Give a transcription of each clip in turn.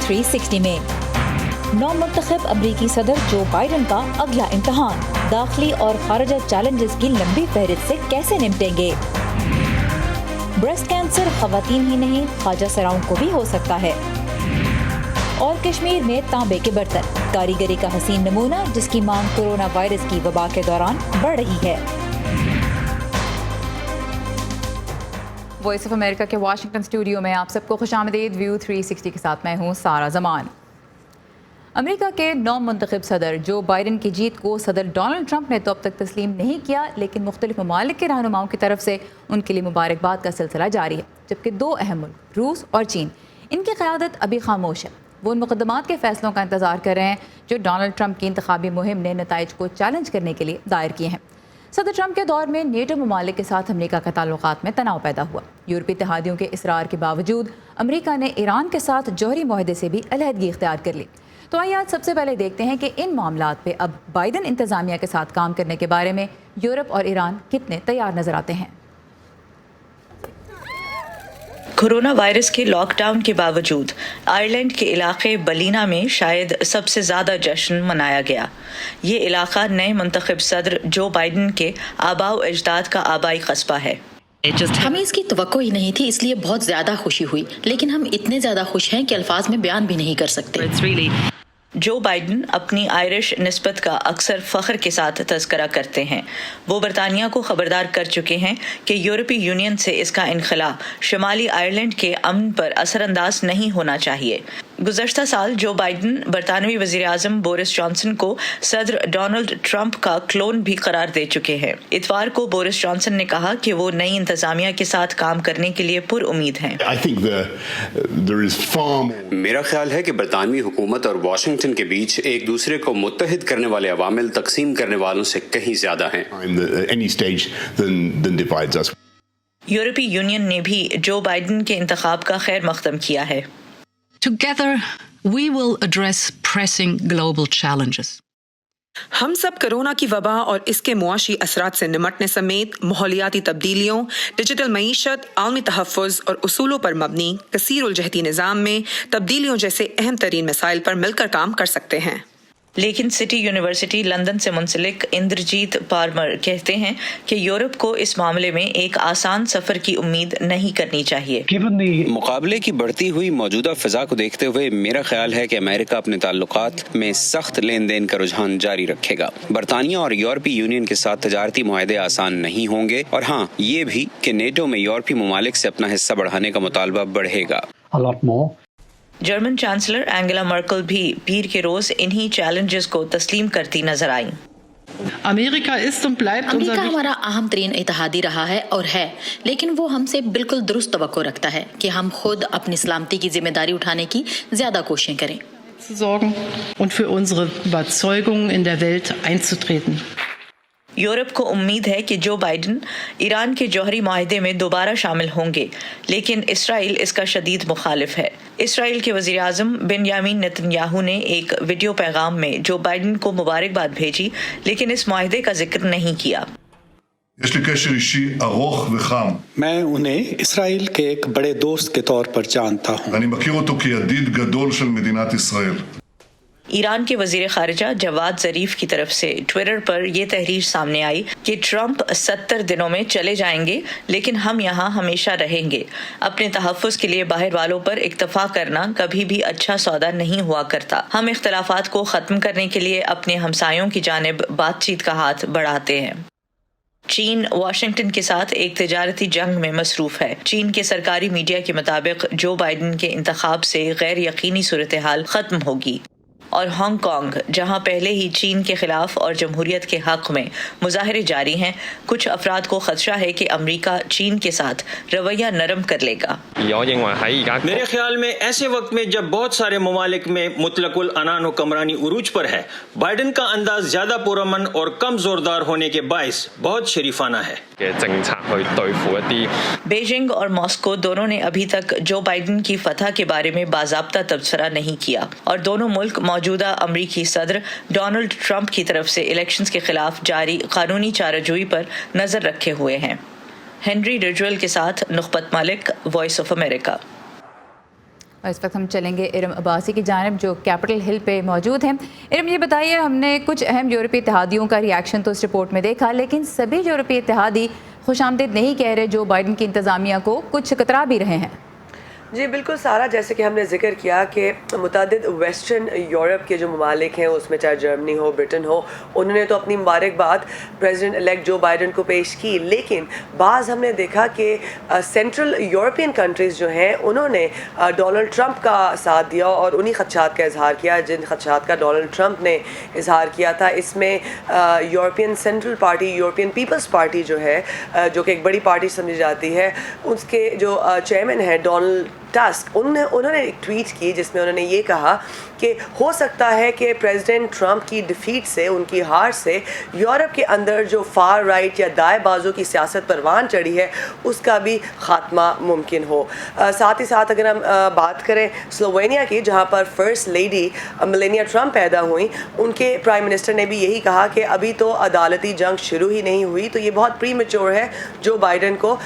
360 में। नौमुंतखब अमरीकी सदर जो बाइडन का अगला इम्तहान, दाखिली और खारजा चैलेंजेस की लंबी फहरिस्त से कैसे निपटेंगे। ब्रेस्ट कैंसर खवातीन ही नहीं, ख्वाजा सराओं को भी हो सकता है। और कश्मीर में तांबे के बर्तन, कारीगरी का हसीन नमूना जिसकी मांग कोरोना वायरस की वबा के दौरान बढ़ रही है। वॉइस ऑफ अमेरिका के वाशिंगटन स्टूडियो में आप सबको खुशामदीद। व्यू 360 के साथ मैं हूँ सारा जमान। अमेरिका के नौमुंतखब सदर जो बाइडन की जीत को सदर डोनाल्ड ट्रंप ने तो अब तक तस्लीम नहीं किया, लेकिन मुख्तलिफ ममालिक के रहनुमाओं की तरफ से उनके लिए मुबारकबाद का सिलसिला जारी है। जबकि दो अहम मुल्क रूस और चीन, इनकी क़यादत अभी खामोश है। वो उन मुकदमात के फैसलों का इंतज़ार कर रहे हैं जो डोनाल्ड ट्रंप की इंतखाबी मुहिम ने नताइज को चैलेंज करने के लिए दायर किए हैं। सदर ट्रंप के दौर में नेटो ममालिक के साथ अमरीका के ताल्लुकात में तनाव पैदा हुआ। यूरोपीय इत्तेहादियों के इसरार के बावजूद अमरीका ने ईरान के साथ जौहरी मुआहदे से भी अलहदगी इख्तियार कर ली। तो आइए आज सबसे पहले देखते हैं कि इन मामलात पे अब बाइडन इंतज़ामिया के साथ काम करने के बारे में यूरोप और ईरान कितने तैयार नजर आते हैं। कोरोना वायरस के लॉकडाउन के बावजूद आयरलैंड के इलाके बलीना में शायद सबसे ज़्यादा जश्न मनाया गया। ये इलाका नए मुंतखब सदर जो बाइडन के आबाओ अजदाद का आबाई कस्बा है। हमें इसकी तवक्को ही नहीं थी, इसलिए बहुत ज़्यादा खुशी हुई, लेकिन हम इतने ज़्यादा खुश हैं कि अल्फाज में बयान भी नहीं कर सकते। जो बाइडन अपनी आयरिश निस्बत का अक्सर फ़ख्र के साथ तज़किरा करते हैं। वो बरतानिया को ख़बरदार कर चुके हैं कि यूरोपीय यूनियन से इसका इनखला शुमाली आयरलैंड के अमन पर असरअंदाज नहीं होना चाहिए। गुज़श्ता साल जो बाइडन बरतानवी वज़ीर आज़म बोरिस जॉनसन को सदर डोनाल्ड ट्रंप का क्लोन भी करार दे चुके हैं। इतवार को बोरिस जॉनसन ने कहा कि वो नई इंतज़ामिया के साथ काम करने के लिए पुरउम्मीद हैं। मेरा ख्याल है कि बरतानवी हुकूमत और वाशिंगटन के बीच एक दूसरे को मुत्तहिद करने वाले अवामिल तकसीम करने वालों से कहीं ज्यादा हैं। यूरोपीय यूनियन ने भी जो बाइडन के इंतखाब का खैर मकदम किया है। Together, we will address pressing global challenges. हम सब कोरोना की वबा और इसके मुआशी असरात से निमटने समेत माहौलियाती तब्दीलियों, डिजिटल मईशत, आलमी तहफ़्फ़ुज़ और उसूलों पर मबनी कसीरुल जहती निज़ाम में तब्दीलियों जैसे अहम तरीन मसाइल पर मिलकर काम कर सकते हैं। लेकिन सिटी यूनिवर्सिटी लंदन से मुंसलिक इंद्रजीत पार्मर कहते हैं कि यूरोप को इस मामले में एक आसान सफर की उम्मीद नहीं करनी चाहिए। मुकाबले की बढ़ती हुई मौजूदा फिजा को देखते हुए मेरा ख्याल है कि अमेरिका अपने ताल्लुकात में सख्त लेन देन का रुझान जारी रखेगा। बरतानिया और यूरोपीय यूनियन के साथ तजारती मुआहदे आसान नहीं होंगे, और हाँ, ये भी कि नेटो में यूरोपीय ममालिक से अपना हिस्सा बढ़ाने का मुतालबा बढ़ेगा। जर्मन चांसलर एंगेला मर्कल भी पीर के रोज इन्हीं चैलेंजेस को तस्लीम करती नजर आईं। अमेरिका हमारा अहम तरीन इत्तेहादी रहा है और है, लेकिन वो हमसे बिल्कुल दुरुस्त तवक्को रखता है कि हम खुद अपनी सलामती की जिम्मेदारी उठाने की ज्यादा कोशिशें करें und für unsere Überzeugungen in der Welt einzutreten. Europe को उम्मीद है कि जो बाइडन ईरान के जौहरी मुआहदे में दोबारा शामिल होंगे, लेकिन इसराइल इसका शदीद मुखालिफ है। इसराइल के वज़ीर आज़म बेंयामीन नेतन्याहू ने एक वीडियो पैगाम में जो बाइडन को मुबारकबाद भेजी, लेकिन इस मुआहदे का जिक्र नहीं किया। मैं उन्हें इसराइल के एक बड़े दोस्त के तौर पर जानता हूँ। ईरान के वजीर खारिजा जवाद जरीफ की तरफ से ट्विटर पर यह तहरीर सामने आई कि ट्रंप 70 दिनों में चले जाएंगे, लेकिन हम यहाँ हमेशा रहेंगे। अपने तहफ़्फ़ुज़ के लिए बाहर वालों पर इक्तफा करना कभी भी अच्छा सौदा नहीं हुआ करता। हम इख्तलाफात को ख़त्म करने के लिए अपने हमसायों की जानिब बातचीत का हाथ बढ़ाते हैं। चीन वाशिंगटन के साथ एक तिजारती जंग में मसरूफ है। चीन के सरकारी मीडिया के मुताबिक जो बाइडन के इंतखाब से गैर यकीनी सूरत हाल खत्म होगी, और हांगकांग, जहां पहले ही चीन के खिलाफ और जमहूरियत के हक में मुजाहरे जारी हैं, कुछ अफराद को खदशा है कि अमेरिका चीन के साथ रवैया नरम कर लेगा। मेरे ख्याल में ऐसे वक्त में जब बहुत सारे ममालिक में मुतलकुल अनान व कमरानी उरूज पर है, बाइडन का अंदाज ज्यादा पुरअमन और कम जोरदार होने के बायस बहुत शरीफाना है। बीजिंग और मॉस्को दोनों ने अभी तक जो बाइडन की फतह के बारे में बाज़ाब्ता तबसरा नहीं किया, और दोनों मुल्क मौजूदा अमरीकी सदर डोनाल्ड ट्रंप की तरफ से इलेक्शंस के खिलाफ जारी कानूनी चाराजोई पर नजर रखे हुए हैं। हेनरी रिजवेल के साथ नुखबत मलिक, वॉइस ऑफ अमेरिका। اور اس وقت ہم چلیں گے ارم عباسی کی جانب جو کیپٹل ہل پہ موجود ہیں. ارم یہ بتائیے، ہم نے کچھ اہم یورپی اتحادیوں کا ریاکشن تو اس رپورٹ میں دیکھا، لیکن سبھی یورپی اتحادی خوش آمدید نہیں کہہ رہے جو بائیڈن کی انتظامیہ کو کچھ کترا بھی رہے ہیں. جی بالکل سارا، جیسے کہ ہم نے ذکر کیا کہ متعدد ویسٹرن یورپ کے جو ممالک ہیں، اس میں چاہے جرمنی ہو، برٹن ہو، انہوں نے تو اپنی مبارکباد پریزیڈنٹ الیکٹ جو بائیڈن کو پیش کی، لیکن بعض ہم نے دیکھا کہ سینٹرل یورپین کنٹریز جو ہیں انہوں نے ڈونلڈ ٹرمپ کا ساتھ دیا اور انہی خدشات کا اظہار کیا جن خدشات کا ڈونلڈ ٹرمپ نے اظہار کیا تھا. اس میں European central party, European people's party جو ہے، جو کہ ایک بڑی پارٹی سمجھی جاتی ہے، اس کے جو چیئرمین ہیں ڈونلڈ ٹسک، انہوں نے ایک ٹویٹ کی جس میں انہوں نے یہ کہا کہ ہو سکتا ہے کہ پریزیڈنٹ ٹرمپ کی ڈیفیٹ سے، ان کی ہار سے، یورپ کے اندر جو فار رائٹ یا دائیں بازو کی سیاست پروان چڑھی ہے اس کا بھی خاتمہ ممکن ہو. ساتھ ہی ساتھ اگر ہم بات کریں سلووینیا کی، جہاں پر فرسٹ لیڈی میلانیا ٹرمپ پیدا ہوئیں، ان کے پرائم منسٹر نے بھی یہی کہا کہ ابھی تو عدالتی جنگ شروع ہی نہیں ہوئی، تو یہ بہت پری میچور ہے جو بائیڈن کو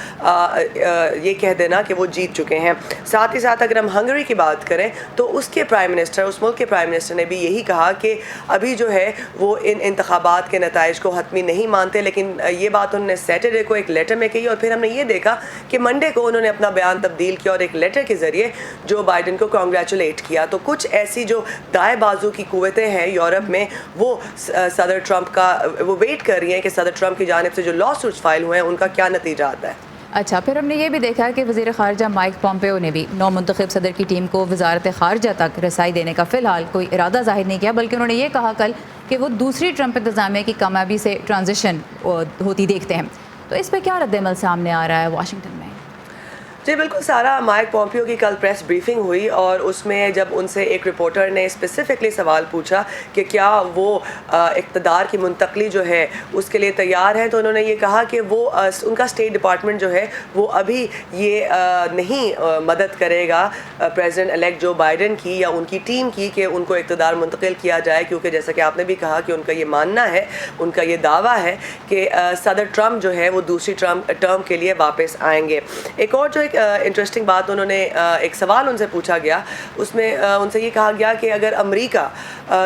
یہ کہہ دینا کہ وہ جیت چکے ہیں. ساتھ ہی ساتھ اگر ہم ہنگری کی بات کریں تو اس کے پرائم منسٹر، اس ملک کے پرائم منسٹر نے بھی یہی کہا کہ ابھی جو ہے وہ ان انتخابات کے نتائج کو حتمی نہیں مانتے، لیکن یہ بات انہوں نے سیٹرڈے کو ایک لیٹر میں کہی، اور پھر ہم نے یہ دیکھا کہ منڈے کو انہوں نے اپنا بیان تبدیل کیا اور ایک لیٹر کے ذریعے جو بائیڈن کو کانگریچولیٹ کیا. تو کچھ ایسی جو دائیں بازو کی قوتیں ہیں یورپ میں، وہ صدر ٹرمپ کا وہ ویٹ کر رہی ہیں کہ صدر ٹرمپ کی جانب سے جو لا سوٹس فائل ہوئے ہیں ان کا کیا نتیجہ آتا ہے. اچھا، پھر ہم نے یہ بھی دیکھا کہ وزیر خارجہ مائک پومپیو نے بھی نو منتخب صدر کی ٹیم کو وزارت خارجہ تک رسائی دینے کا فی الحال کوئی ارادہ ظاہر نہیں کیا، بلکہ انہوں نے یہ کہا کل کہ وہ دوسری ٹرمپ انتظامیہ کی کامیابی سے ٹرانزیشن ہوتی دیکھتے ہیں. تو اس پہ کیا رد عمل سامنے آ رہا ہے واشنگٹن میں؟ جی بالکل سارا، مائک پومپیو کی کل پریس بریفنگ ہوئی اور اس میں جب ان سے ایک رپورٹر نے اسپیسیفکلی سوال پوچھا کہ کیا وہ اقتدار کی منتقلی جو ہے اس کے لیے تیار ہیں، تو انہوں نے یہ کہا کہ وہ ان کا اسٹیٹ ڈپارٹمنٹ جو ہے وہ ابھی یہ نہیں مدد کرے گا پریزیڈنٹ الیکٹ جو بائیڈن کی یا ان کی ٹیم کی کہ ان کو اقتدار منتقل کیا جائے، کیونکہ جیسا کہ آپ نے بھی کہا کہ ان کا یہ ماننا ہے، ان کا یہ دعویٰ ہے کہ صدر ٹرمپ جو ہے وہ دوسری ٹرم کے لیے واپس آئیں گے. ایک اور جو انٹرسٹنگ بات انہوں نے ایک سوال ان سے پوچھا گیا، اس میں ان سے یہ کہا گیا کہ اگر امریکہ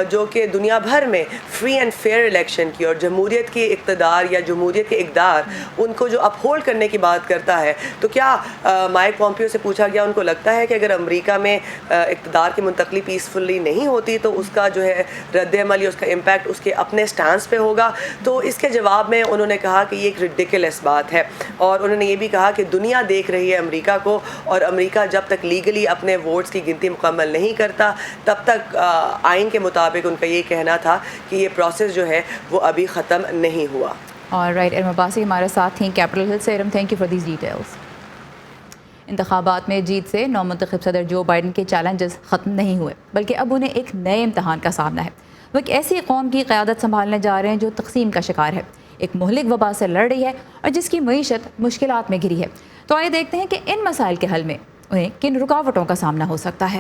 جو کہ دنیا بھر میں فری اینڈ فیئر الیکشن کی اور جمہوریت کی اقتدار یا جمہوریت کے اقدار ان کو جو اپ ہولڈ کرنے کی بات کرتا ہے، تو کیا مائک پومپیو سے پوچھا گیا ان کو لگتا ہے کہ اگر امریکہ میں اقتدار کی منتقلی پیسفلی نہیں ہوتی تو اس کا جو ہے رد عمل یا اس کا امپیکٹ اس کے اپنے سٹانس پہ ہوگا؟ تو اس کے جواب میں انہوں نے کہا کہ یہ ایک ریڈیکولس بات ہے، اور انہوں نے یہ بھی کہا کہ دنیا دیکھ رہی ہے امریکہ کو، اور امریکہ جب تک لیگلی اپنے ووٹس کی گنتی مکمل نہیں کرتا تب تک آئین کے مطابق ان کا یہ کہنا تھا کہ یہ پروسیس جو ہے وہ ابھی ختم نہیں ہوا. آلرائٹ، ارم عباسی ہمارے ساتھ تھیں کیپٹل ہل سے. Iram, thank you for these details. انتخابات میں جیت سے نو منتخب صدر جو بائیڈن کے چیلنجز ختم نہیں ہوئے، بلکہ اب انہیں ایک نئے امتحان کا سامنا ہے. وہ ایک ایسی قوم کی قیادت سنبھالنے جا رہے ہیں جو تقسیم کا شکار ہے، ایک مہلک وبا سے لڑ رہی ہے اور جس کی معیشت مشکلات میں گھری ہے. تو آئیے دیکھتے ہیں کہ ان مسائل کے حل میں انہیں کن رکاوٹوں کا سامنا ہو سکتا ہے.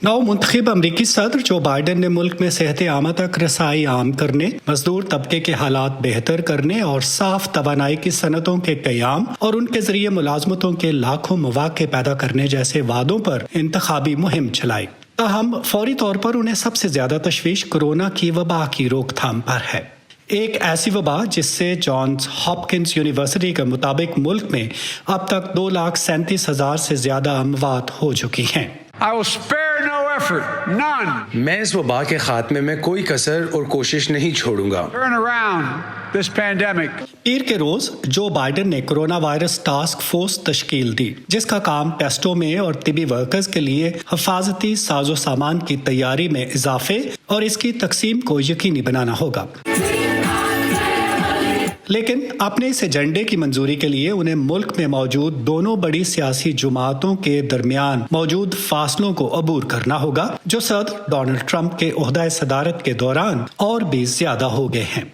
نو منتخب امریکی صدر جو بائیڈن نے ملک میں صحت عامہ تک رسائی عام کرنے، مزدور طبقے کے حالات بہتر کرنے اور صاف توانائی کی صنعتوں کے قیام اور ان کے ذریعے ملازمتوں کے لاکھوں مواقع پیدا کرنے جیسے وعدوں پر انتخابی مہم چلائی. تاہم فوری طور پر انہیں سب سے زیادہ تشویش کورونا کی وبا کی روک تھام پر ہے. ایک ایسی وبا جس سے جانس ہاپکنس یونیورسٹی کے مطابق ملک میں اب تک 2,37,000 سے زیادہ اموات ہو چکی ہیں. میں اس وبا کے خاتمے میں کوئی کسر اور کوشش نہیں چھوڑوں گا. پیر کے روز جو بائیڈن نے کورونا وائرس ٹاسک فورس تشکیل دی، جس کا کام ٹیسٹوں میں اور طبی ورکرز کے لیے حفاظتی ساز و سامان کی تیاری میں اضافے اور اس کی تقسیم کو یقینی بنانا ہوگا. لیکن اپنے اس ایجنڈے کی منظوری کے لیے انہیں ملک میں موجود دونوں بڑی سیاسی جماعتوں کے درمیان موجود فاصلوں کو عبور کرنا ہوگا، جو صدر ڈونلڈ ٹرمپ کے عہدہ صدارت کے دوران اور بھی زیادہ ہو گئے ہیں.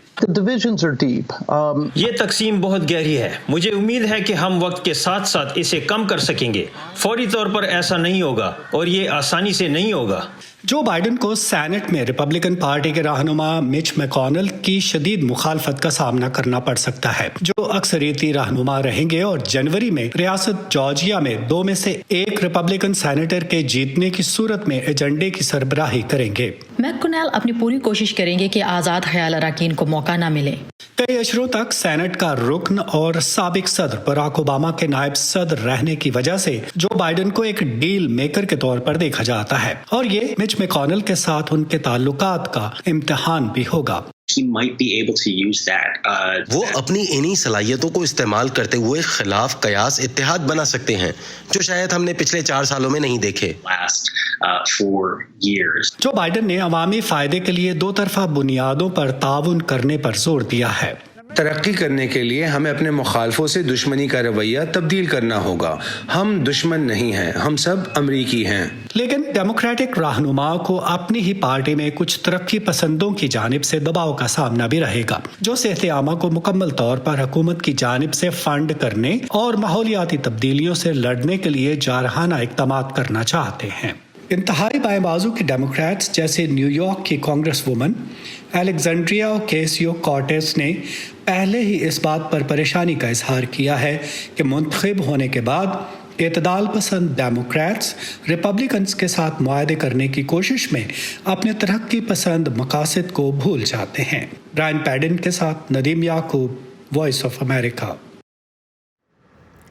یہ تقسیم بہت گہری ہے. مجھے امید ہے کہ ہم وقت کے ساتھ ساتھ اسے کم کر سکیں گے. فوری طور پر ایسا نہیں ہوگا اور یہ آسانی سے نہیں ہوگا. जो बाइडन को सेनेट में रिपब्लिकन पार्टी के रहनुमा मिच मैकॉनल की शदीद मुखालफत का सामना करना पड़ सकता है, जो अक्सरियती रहनुमा रहेंगे और जनवरी में रियासत जॉर्जिया में 2 में से 1 रिपब्लिकन सेनेटर के जीतने की सूरत में एजेंडे की सरबराही करेंगे। मैकॉनल अपनी पूरी कोशिश करेंगे कि आज़ाद ख्याल अरकान को मौका न मिले। कई अशरों तक सेनेट का रुकन और साबिक सदर बराक ओबामा के नायब सदर रहने की वजह से जो बाइडन को एक डील मेकर के तौर पर देखा जाता है और ये मिच मैकॉनल के साथ उनके ताल्लुकात का इम्तिहान भी होगा। वो अपनी इन्हीं सलाहियतों को इस्तेमाल करते हुए खिलाफ कयास इत्तेहाद बना सकते हैं, जो शायद हमने पिछले 4 सालों में नहीं देखे। जो बाइडन ने अवामी फायदे के लिए 2 तरफा बुनियादों पर ताउन करने पर जोर दिया है। तरक्की करने के लिए हमें अपने मुखालफों से दुश्मनी का रवैया तब्दील करना होगा। हम दुश्मन नहीं हैं, हम सब अमरीकी हैं। लेकिन डेमोक्रेटिक रहनुमाओं को अपनी ही पार्टी में कुछ तरक्की पसंदों की जानिब से दबाव का सामना भी रहेगा, जो सेहत आमा को मुकम्मल तौर पर हुकूमत की जानिब से फंड करने और माहौलियाती तब्दीलियों से लड़ने के लिए जारहाना इक़दामात करना चाहते हैं। इंतहाई बाएं बाजू की डेमोक्रेट्स जैसे न्यूयॉर्क की कांग्रेस वुमन एलेक्जेंड्रिया ओकेसियो कॉर्टेस ने पहले ही इस बात पर परेशानी का इजहार किया है कि मुंतखब होने के बाद एतदाल पसंद डेमोक्रेट्स रिपब्लिकन्स के साथ मुआहदे करने की कोशिश में अपने तरक्की पसंद मकासद को भूल जाते हैं। ब्रायन पैडिन के साथ नदीम याकूब, वॉइस ऑफ अमेरिका।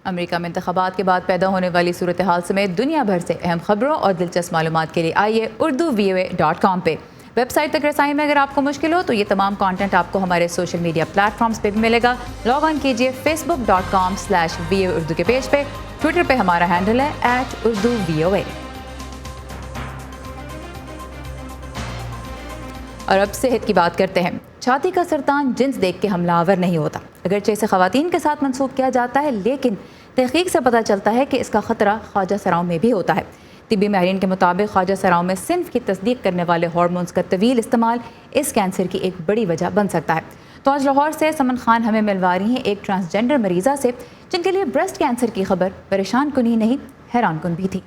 अमेरिका में इंतखाबात के बाद पैदा होने वाली सूरत हाल समेत दुनिया भर से अहम खबरों और दिलचस्प मालूमात के लिए आइए urduvoa.com पे। वेबसाइट तक रसाई में अगर आपको मुश्किल हो तो ये तमाम कंटेंट आपको हमारे सोशल मीडिया प्लेटफॉर्म्स पे भी मिलेगा। लॉग ऑन कीजिए facebook.com/VOA उर्दू के पेज पे। ट्विटर पे हमारा हैंडल है @urduvoa। और अब सेहत की बात करते हैं। छाती का सरतान जिन्स देख के हमलावर नहीं होता, अगरचे इसे ख़वातीन के साथ मंसूब किया जाता है, लेकिन तहकीक से पता चलता है कि इसका ख़तरा ख्वाजा सराओं में भी होता है। तिब्बी माहिरीन के मुताबिक ख्वाजा सराओं में सिन्फ की तस्दीक करने वाले हार्मोन्स का तवील इस्तेमाल इस कैंसर की एक बड़ी वजह बन सकता है। तो आज लाहौर से समन खान हमें मिलवा रही हैं एक ट्रांसजेंडर मरीज़ा से, जिनके लिए ब्रेस्ट कैंसर की खबर परेशान कुन ही नहीं, हैरान कुन भी थी।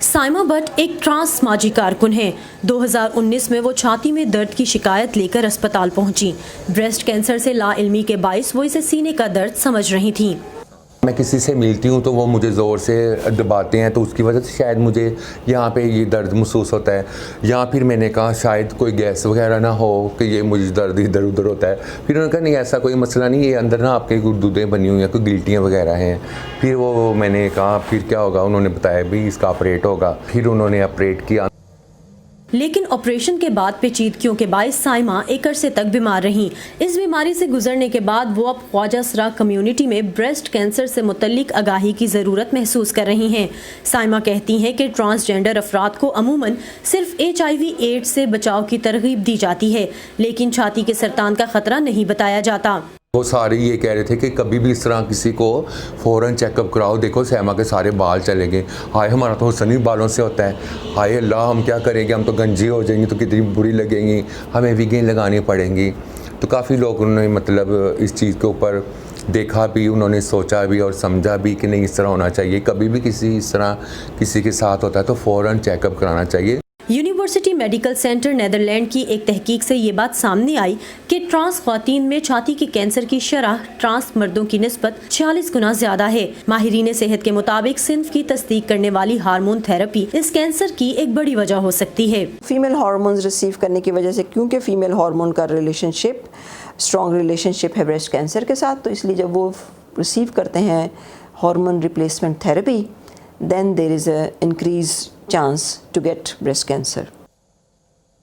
साइमा भट्ट एक ट्रांस समाजी कारकुन हैं। 2019 में वो छाती में दर्द की शिकायत लेकर अस्पताल पहुंची। ब्रेस्ट कैंसर से लाइल्मी के बाइस वो इसे सीने का दर्द समझ रही थी। मैं किसी से मिलती हूँ तो वो मुझे ज़ोर से दबाते हैं, तो उसकी वजह से शायद मुझे यहाँ पे ये दर्द महसूस होता है। या फिर मैंने कहा शायद कोई गैस वगैरह ना हो कि ये मुझे दर्द इधर उधर होता है। फिर उन्होंने कहा नहीं ऐसा कोई मसला नहीं, ये अंदर ना आपके गुर्दे बनी हुई हैं, कोई गिल्टियाँ वगैरह हैं। फिर वो मैंने कहा फिर क्या होगा, उन्होंने बताया भी इसका ऑपरेट होगा। फिर उन्होंने ऑपरेट किया, लेकिन ऑपरेशन के बाद पेचीदगियों के बायस साइमा एक अरसे तक बीमार रहीं। इस बीमारी से गुजरने के बाद वो अब ख्वाजा सरा कम्युनिटी में ब्रेस्ट कैंसर से मुतल्लिक आगाही की ज़रूरत महसूस कर रही हैं। साइमा कहती हैं कि ट्रांसजेंडर अफराद को अमूमन सिर्फ HIV एड्स से बचाव की तरगीब दी जाती है, लेकिन छाती के सरतान का खतरा नहीं बताया जाता। वो सारे ये कह रहे थे कि कभी भी इस तरह किसी को फ़ौरन चेकअप कराओ। देखो सैमा के सारे बाल चले गए, हाय हमारा तो हुस्न ही बालों से होता है, हाय अल्लाह हम क्या करेंगे, हम तो गंजी हो जाएंगी तो कितनी बुरी लगेंगी, हमें विगें लगानी पड़ेंगी। तो काफ़ी लोगों ने मतलब इस चीज़ के ऊपर देखा भी, उन्होंने सोचा भी और समझा भी कि नहीं इस तरह होना चाहिए। कभी भी किसी इस तरह किसी के साथ होता है तो फ़ौरन चेकअप कराना चाहिए। यूनिवर्सिटी मेडिकल सेंटर नेदरलैंड की एक तहकीक से ये बात सामने आई कि ट्रांस ख्वातीन में छाती के कैंसर की शरह ट्रांस मर्दों की निस्बत 46 गुना ज्यादा है। माहिरीन सेहत के मुताबिक सिन्फ की तस्दीक करने वाली हार्मोन थेरेपी इस कैंसर की एक बड़ी वजह हो सकती है। फीमेल हार्मोन्स रिसीव करने की वजह से, क्योंकि फीमेल हार्मोन का रिलेशनशिप स्ट्रॉन्ग रिलेशनशिप है ब्रेस्ट कैंसर के साथ, तो इसलिए जब वो रिसीव करते हैं hormone replacement therapy, then there is a increased chance to get breast cancer.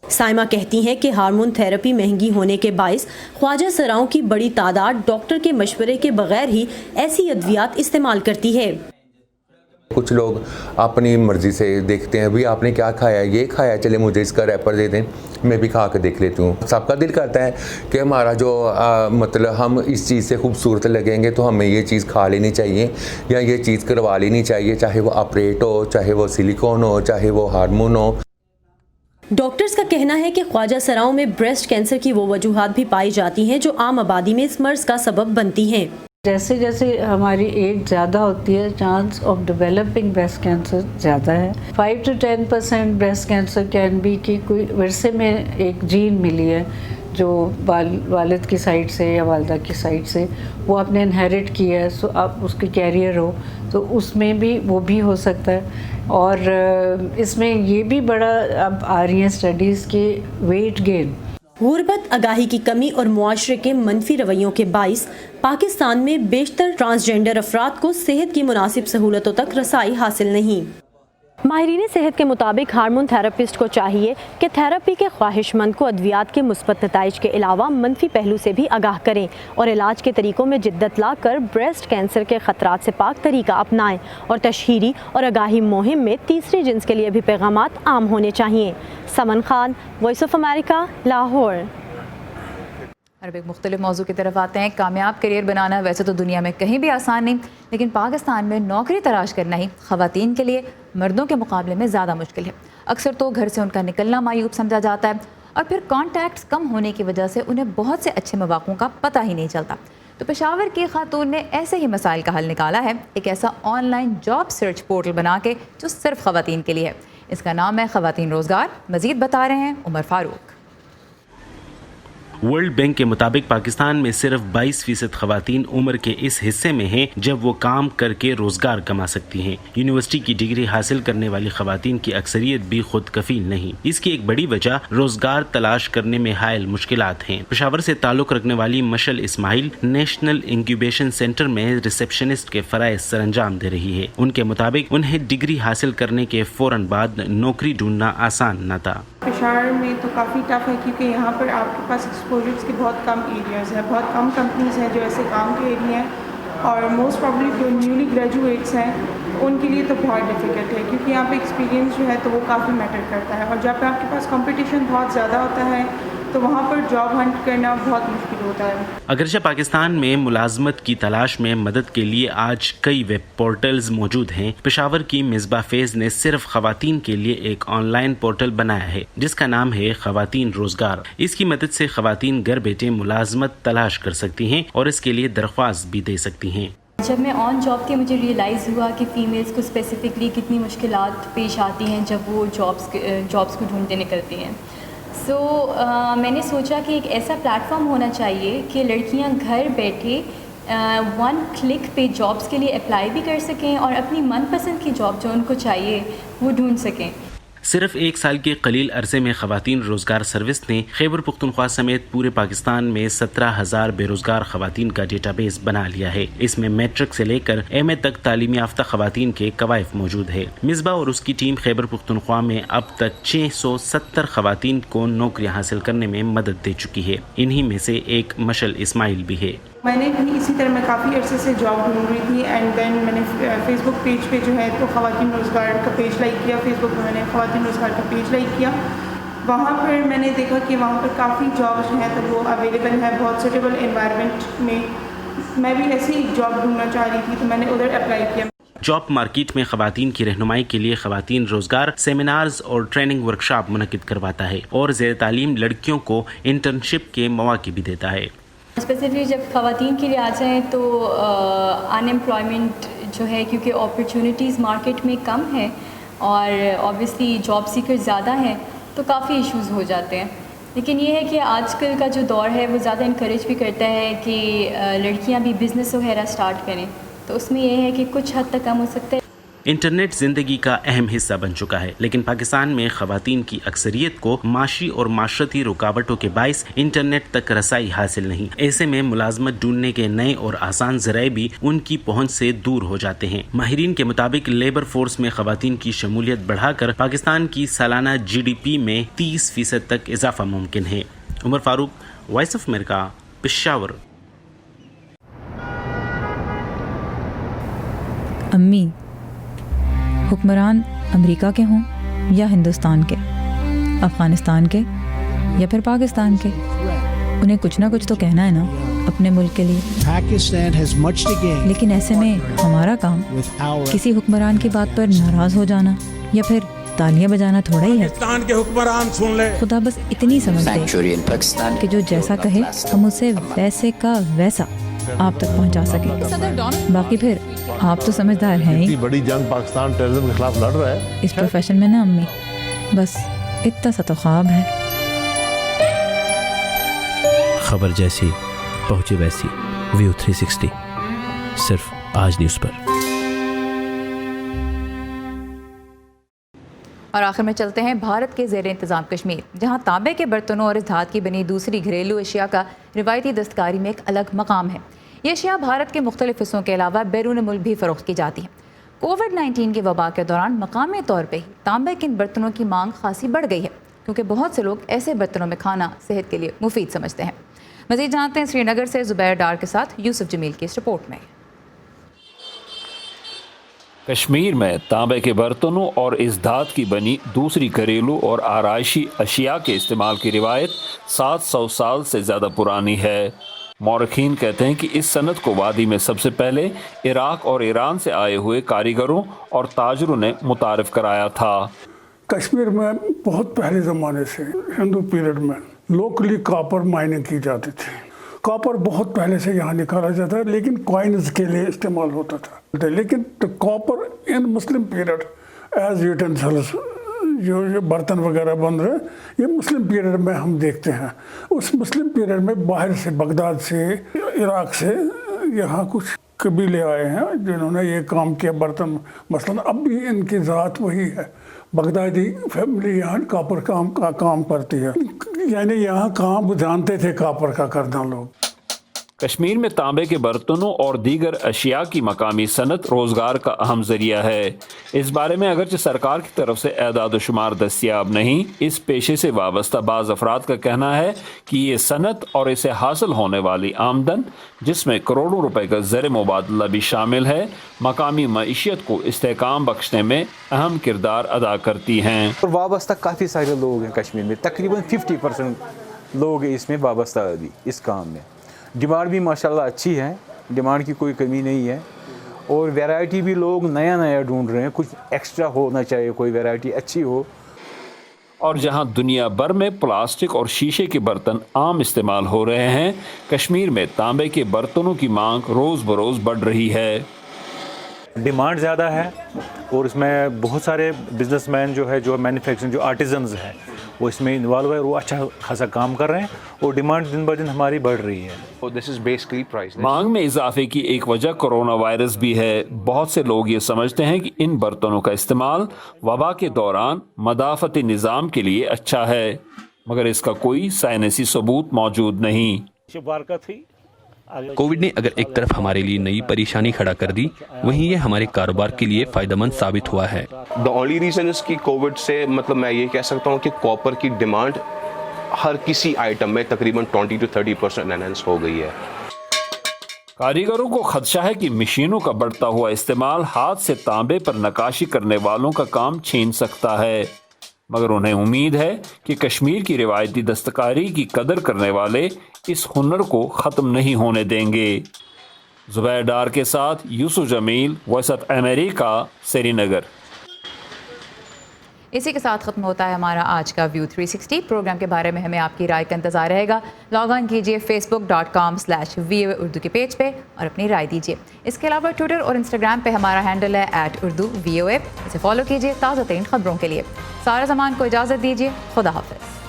Saima कहती हैं कि हार्मोन थेरेपी महंगी होने के बायस ख्वाजा सराओं की बड़ी तादाद डॉक्टर के मशवरे के बगैर ही ऐसी अद्वियात इस्तेमाल करती है। कुछ लोग अपनी मर्जी से देखते हैं, भी आपने क्या खाया, ये खाया, चले मुझे इसका रैपर दे दें, मैं भी खा के देख लेती हूँ। सबका दिल करता है कि हमारा जो मतलब हम इस चीज़ से खूबसूरत लगेंगे तो हमें ये चीज़ खा लेनी चाहिए या ये चीज़ करवा लेनी चाहिए, चाहे वो ऑपरेट हो, चाहे वो सिलिकॉन हो, चाहे वो हार्मोन हो। डॉक्टर्स का कहना है कि ख्वाजा सराओं में ब्रेस्ट कैंसर की वो वजूहात भी पाई जाती हैं जो आम आबादी में इस मर्ज का सबब बनती हैं। जैसे जैसे हमारी एज ज़्यादा होती है chance of developing breast cancer ज़्यादा है। 5 to 10% breast cancer can be कि कोई विरसे में एक जीन मिली है जो वालिद की साइड से या वालदा की साइड से वो आपने इनहेरिट किया है, सो आप उसके कैरियर हो तो उसमें भी वो भी हो सकता है। और इसमें ये भी बड़ा अब आ रही हैं स्टडीज़ के वेट गेन, गुर्बत, आगाही की कमी और मुआशरे के मनफी रवैयों के बाइस पाकिस्तान में बेशतर ट्रांसजेंडर अफराद को सेहत की मुनासिब सहूलतों तक रसाई हासिल नहीं। माहिरीन सेहत के मुताबिक हार्मोन थेरेपिस्ट को चाहिए कि थेरेपी के ख्वाहिशमंद को अद्वियात के मुस्बत नताइज के अलावा मनफी पहलू से भी आगाह करें और इलाज के तरीकों में जिद्दत ला कर ब्रेस्ट कैंसर के ख़तरात से पाक तरीका अपनाएं और तशहीरी और आगाही मुहिम में तीसरे जिन्स के लिए भी पैगामात आम होने चाहिए। Saman Khan, voice of America, Lahore. अब एक मुख्तलिफ मौजू की तरफ आते हैं। कामयाब करियर बनाना वैसे तो दुनिया में कहीं भी आसान नहीं, लेकिन पाकिस्तान में नौकरी तलाश करना ही ख़वातीन के लिए मर्दों के मुकाबले में ज़्यादा मुश्किल है। अक्सर तो घर से उनका निकलना मायूब समझा जाता है और फिर कॉन्टैक्ट्स कम होने की वजह से उन्हें बहुत से अच्छे मौक़ों का पता ही नहीं चलता। तो पेशावर की खातून ने ऐसे ही मसाइल का हल निकाला है, एक ऐसा ऑनलाइन जॉब सर्च पोर्टल बना के जो सिर्फ ख़वातीन के लिए है। इसका नाम है ख़वातीन रोज़गार। मज़ीद बता रहे हैं उमर फारूक। वर्ल्ड बैंक के मुताबिक पाकिस्तान में सिर्फ 22% खवातीन उम्र के इस हिस्से में हैं जब वो काम करके रोजगार कमा सकती हैं। यूनिवर्सिटी की डिग्री हासिल करने वाली खवातीन की अक्सरियत भी खुद कफील नहीं। इसकी एक बड़ी वजह रोजगार तलाश करने में हायल मुश्किलात हैं। पेशावर से ताल्लुक रखने वाली मशल इस्माइल नेशनल इंक्यूबेशन सेंटर में रिसेप्शनिस्ट के फराइज सरंजाम दे रही है। उनके मुताबिक उन्हें डिग्री हासिल करने के फौरन बाद नौकरी ढूंढना आसान न था। पेशावर में तो काफ़ी टफ है क्योंकि यहाँ पर आपके पास एक्सपोजर्स के बहुत कम एरियाज़ हैं, बहुत कम कंपनीज़ हैं जो ऐसे काम के एरिया हैं और मोस्ट प्रॉब्ली जो न्यूली ग्रेजुएट्स हैं उनके लिए तो बहुत डिफ़िकल्ट है क्योंकि यहाँ पे एक्सपीरियंस जो है तो वो काफ़ी मैटर करता है और जब पे आपके पास कंपटीशन बहुत ज़्यादा होता है तो वहाँ पर जॉब हंट करना बहुत मुश्किल होता है। अगरचे पाकिस्तान में मुलाजमत की तलाश में मदद के लिए आज कई वेब पोर्टल्स मौजूद हैं। पेशावर की मिसबा फेज ने सिर्फ खवातीन के लिए एक ऑनलाइन पोर्टल बनाया है जिसका नाम है खवातीन रोजगार। इसकी मदद से खवातीन घर बैठे मुलाजमत तलाश कर सकती हैं और इसके लिए दरख्वास्त भी दे सकती हैं। जब मैं ऑन जॉब के मुझे रियलाइज़ हुआ कि फ़ीमेल्स को स्पेसिफिकली कितनी मुश्किलात पेश आती हैं जब वो जॉब्स को ढूंढते निकलती हैं। मैंने सोचा कि एक ऐसा प्लेटफॉर्म होना चाहिए कि लड़कियां घर बैठे 1 क्लिक पे जॉब्स के लिए अप्लाई भी कर सकें और अपनी मनपसंद की जॉब जो उनको चाहिए वो ढूंढ सकें। सिर्फ 1 साल के कलील अरसे में खवातीन रोजगार सर्विस ने खैबर पख्तूनख्वा समेत पूरे पाकिस्तान में 17,000 बेरोजगार खवातीन का डेटाबेस बना लिया है। इसमें मैट्रिक से लेकर एमए तक तालीमी याफ्ता खवातीन के कवायफ मौजूद है। मिसबा और उसकी टीम खैबर पख्तूनख्वा में अब तक 670 खवातीन को नौकरियां हासिल करने में मदद दे चुकी है। इन्हीं में से एक मशल इस्माइल भी है। मैंने भी इसी तरह मैं काफ़ी अरसे से जॉब ढूंढ रही थी एंड देन मैंने फेसबुक पेज पे जो है तो ख़वातीन रोज़गार का पेज लाइक किया। फेसबुक पे मैंने ख़वातीन रोज़गार का पेज लाइक किया। वहाँ पर मैंने देखा कि वहाँ पर काफ़ी जॉब्स जो हैं तो वो अवेलेबल है बहुत सूटेबल एनवायरनमेंट में। मैं भी ऐसी एक जॉब ढूंढना चाह रही थी तो मैंने उधर अप्लाई किया। जॉब मार्केट में खवातीन की रहनुमाई के लिए खवातीन रोजगार सेमिनार्स और ट्रेनिंग वर्कशॉप मुनक्किद करवाता है और ज़ेर तालीम लड़कियों को इंटर्नशिप के मौके भी देता है। स्पेसिफिकली जब ख़वातीन के लिए आ जाएँ तो अनएम्प्लॉयमेंट जो है क्योंकि अपॉर्चुनिटीज़ मार्केट में कम है और ऑब्वियसली जॉब सीकर ज़्यादा हैं तो काफ़ी इश्यूज़ हो जाते हैं। लेकिन ये है कि आजकल का जो दौर है वो ज़्यादा इनकरेज भी करता है कि लड़कियां भी बिज़नेस वगैरह स्टार्ट करें, तो उसमें यह है कि कुछ हद तक कम हो सकता है। इंटरनेट जिंदगी का अहम हिस्सा बन चुका है, लेकिन पाकिस्तान में खवातीन की अक्सरियत को माशी और माशरती रुकावटों के बाइस इंटरनेट तक रसाई हासिल नहीं। ऐसे में मुलाजमत ढूंढने के नए और आसान जराए भी उनकी पहुंच से दूर हो जाते हैं। माहिरीन के मुताबिक लेबर फोर्स में खवातीन की शमूलियत बढ़ाकर पाकिस्तान की सालाना GDP में 30% तक इजाफा मुमकिन है। Umar Farooq, voice of America, Peshawar. अम्मी, हुक्मरान अमेरिका के हों या हिंदुस्तान के, अफ़गानिस्तान के या फिर पाकिस्तान के, उन्हें कुछ ना कुछ तो कहना है ना अपने मुल्क के लिए। लेकिन ऐसे में हमारा काम किसी हुक्मरान की बात पर नाराज़ हो जाना या फिर तालियां बजाना थोड़ा ही है। पाकिस्तान के हुक्मरान सुन ले। खुदा बस इतनी समझ दे कि जो जैसा कहे हम उसे वैसे का वैसा آپ تک پہنچا سکیں. باقی پھر آپ تو سمجھدار ہیں ہی. بڑی جنگ پاکستان ٹیررزم کے خلاف لڑ رہا ہے اس پروفیشن میں نا امی، بس اتنا سا تو خواب ہے. خبر جیسی پہنچی ویسی، ویو 360 صرف آج نیوز پر. اور آخر میں چلتے ہیں بھارت کے زیر انتظام کشمیر، جہاں تانبے کے برتنوں اور اس دھات کی بنی دوسری گھریلو اشیاء کا روایتی دستکاری میں ایک الگ مقام ہے. یہ اشیاء بھارت کے مختلف حصوں کے علاوہ بیرون ملک بھی فروخت کی جاتی ہیں. کووڈ-19 کی وبا کے دوران مقامی طور پہ ہی تانبے کے ان برتنوں کی مانگ خاصی بڑھ گئی ہے، کیونکہ بہت سے لوگ ایسے برتنوں میں کھانا صحت کے لیے مفید سمجھتے ہیں. مزید جانتے ہیں سری نگر سے زبیر ڈار کے ساتھ یوسف جمیل کی اس رپورٹ میں. کشمیر میں تانبے کے برتنوں اور اس دھات کی بنی دوسری گھریلو اور آرائشی اشیاء کے استعمال کی روایت 700 سال سے زیادہ پرانی ہے. مورخین کہتے ہیں کہ اس صنعت کو وادی میں سب سے پہلے عراق اور ایران سے آئے ہوئے کاریگروں اور تاجروں نے متعارف کرایا تھا. کشمیر میں بہت پہلے زمانے سے ہندو پیریڈ میں لوکلی کاپر مائننگ کی جاتی تھی. کاپر بہت پہلے سے یہاں نکالا جاتا ہے، لیکن کوائنز کے لیے استعمال ہوتا تھا. لیکن کاپر ان مسلم پیریڈ ایز یوٹینسلز جو برتن وغیرہ بن رہے یہ مسلم پیریڈ میں ہم دیکھتے ہیں. اس مسلم پیریڈ میں باہر سے بغداد سے عراق سے یہاں کچھ قبیلے آئے ہیں جنہوں نے یہ کام کیا. برتن مثلا اب بھی ان کی ذات وہی ہے، بغدادی فیملی یہاں کاپر کا کام کرتی ہے، یعنی یہاں کام جانتے تھے کاپر کا کرنا لوگ. کشمیر میں تانبے کے برتنوں اور دیگر اشیاء کی مقامی صنعت روزگار کا اہم ذریعہ ہے. اس بارے میں اگرچہ سرکار کی طرف سے اعداد و شمار دستیاب نہیں، اس پیشے سے وابستہ بعض افراد کا کہنا ہے کہ یہ صنعت اور اسے حاصل ہونے والی آمدن، جس میں کروڑوں روپے کا زر مبادلہ بھی شامل ہے، مقامی معیشت کو استحکام بخشنے میں اہم کردار ادا کرتی ہیں. وابستہ کافی سارے لوگ ہیں کشمیر میں، تقریباً 50% لوگ اس میں وابستہ ابھی اس کام میں. ڈیمانڈ بھی ماشاءاللہ اچھی ہے، ڈیمانڈ کی کوئی کمی نہیں ہے، اور ویرائٹی بھی لوگ نیا ڈھونڈ رہے ہیں. کچھ ایکسٹرا ہونا چاہیے، کوئی ویرائٹی اچھی ہو. اور جہاں دنیا بھر میں پلاسٹک اور شیشے کے برتن عام استعمال ہو رہے ہیں، کشمیر میں تانبے کے برتنوں کی مانگ روز بروز بڑھ رہی ہے. ڈیمانڈ زیادہ ہے، اور اس میں بہت سارے بزنس مین جو مینوفیکچرنگ جو آرٹیزنز ہیں وہ اس میں انوالو ہے، وہ اچھا خاصا کام کر رہے ہیں، اور ڈیمانڈ دن بہ دن ہماری بڑھ رہی ہے. مانگ میں اضافے کی ایک وجہ کورونا وائرس بھی ہے. بہت سے لوگ یہ سمجھتے ہیں کہ ان برتنوں کا استعمال وبا کے دوران مدافعتی نظام کے لیے اچھا ہے، مگر اس کا کوئی سائنسی ثبوت موجود نہیں. کووڈ نے اگر ایک طرف ہمارے لیے نئی پریشانی کھڑا کر دی، وہیں یہ ہمارے کاروبار کے لیے فائدہ مند ثابت ہوا ہے. The only reason is کہ کووڈ سے میں یہ کہہ سکتا ہوں کہ کاپر کی ڈیمانڈ ہر کسی آئٹم میں تقریباً 20 to 30% انہینس ہو گئی ہے. کاریگروں کو خدشہ ہے کہ مشینوں کا بڑھتا ہوا استعمال ہاتھ سے تانبے پر نقاشی کرنے والوں کا کام چھین سکتا ہے، مگر انہیں امید ہے کہ کشمیر کی روایتی دستکاری کی قدر کرنے والے اس ہنر کو ختم نہیں ہونے دیں گے. زبیر ڈار کے ساتھ یوسف جمیل، وائس آف امریکہ، سری نگر. اسی کے ساتھ ختم ہوتا ہے ہمارا آج کا ویو 360. پروگرام کے بارے میں ہمیں آپ کی رائے کا انتظار رہے گا. لاگ آن کیجیے facebook.com/VOA اردو کے پیج پہ اور اپنی رائے دیجیے. اس کے علاوہ ٹویٹر اور انسٹاگرام پہ ہمارا ہینڈل ہے @UrduVOA. اسے فالو کیجیے تازہ ترین خبروں کے لیے. سارا زمان کو اجازت دیجیے. خدا حافظ.